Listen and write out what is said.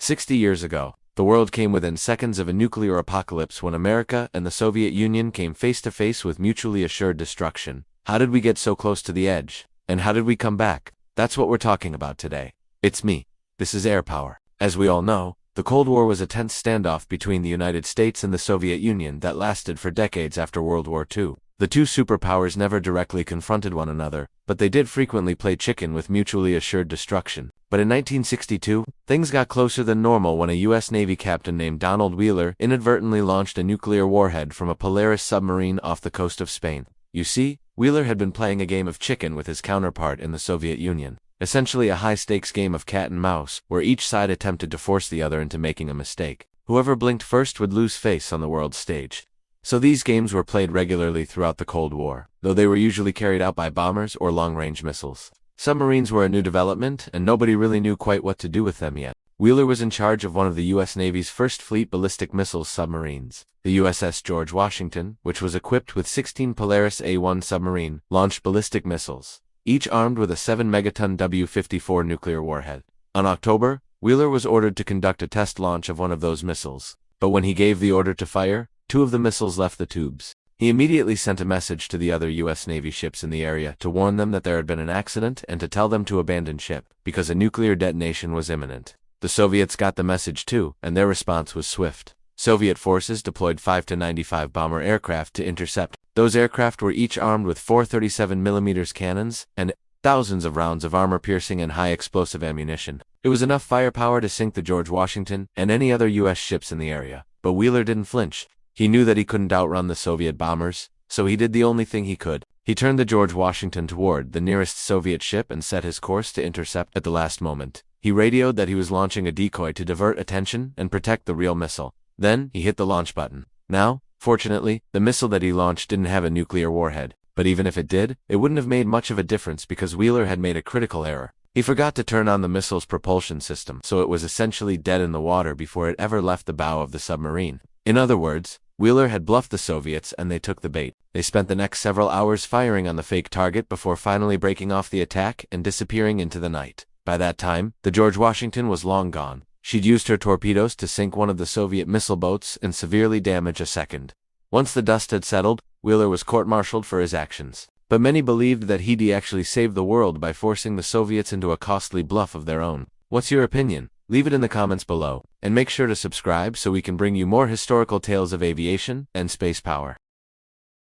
60 years ago, the world came within seconds of a nuclear apocalypse when America and the Soviet Union came face to face with mutually assured destruction. How did we get so close to the edge? And how did we come back? That's what we're talking about today. It's me. This is Air Power. As we all know, the Cold War was a tense standoff between the United States and the Soviet Union that lasted for decades after World War II. The two superpowers never directly confronted one another, but they did frequently play chicken with mutually assured destruction. But in 1962, things got closer than normal when a U.S. Navy captain named Donald Wheeler inadvertently launched a nuclear warhead from a Polaris submarine off the coast of Spain. You see, Wheeler had been playing a game of chicken with his counterpart in the Soviet Union, essentially a high-stakes game of cat and mouse, where each side attempted to force the other into making a mistake. Whoever blinked first would lose face on the world stage. So these games were played regularly throughout the Cold War, though they were usually carried out by bombers or long-range missiles. Submarines were a new development, and nobody really knew quite what to do with them yet. Wheeler was in charge of one of the U.S. Navy's first fleet ballistic missile submarines, the USS George Washington, which was equipped with 16 Polaris A-1 submarine-launched ballistic missiles, each armed with a 7-megaton W-54 nuclear warhead. On October, Wheeler was ordered to conduct a test launch of one of those missiles, but when he gave the order to fire, 2 of the missiles left the tubes. He immediately sent a message to the other U.S. Navy ships in the area to warn them that there had been an accident and to tell them to abandon ship, because a nuclear detonation was imminent. The Soviets got the message too, and their response was swift. Soviet forces deployed 5-95 bomber aircraft to intercept. Those aircraft were each armed with 4 37mm cannons and thousands of rounds of armor-piercing and high-explosive ammunition. It was enough firepower to sink the George Washington and any other U.S. ships in the area. But Wheeler didn't flinch. He knew that he couldn't outrun the Soviet bombers, so he did the only thing he could. He turned the George Washington toward the nearest Soviet ship and set his course to intercept at the last moment. He radioed that he was launching a decoy to divert attention and protect the real missile. Then, he hit the launch button. Now, fortunately, the missile that he launched didn't have a nuclear warhead. But even if it did, it wouldn't have made much of a difference because Wheeler had made a critical error. He forgot to turn on the missile's propulsion system, so it was essentially dead in the water before it ever left the bow of the submarine. In other words, Wheeler had bluffed the Soviets and they took the bait. They spent the next several hours firing on the fake target before finally breaking off the attack and disappearing into the night. By that time, the George Washington was long gone. She'd used her torpedoes to sink one of the Soviet missile boats and severely damage a second. Once the dust had settled, Wheeler was court-martialed for his actions. But many believed that he'd actually saved the world by forcing the Soviets into a costly bluff of their own. What's your opinion? Leave it in the comments below, and make sure to subscribe so we can bring you more historical tales of aviation and space power.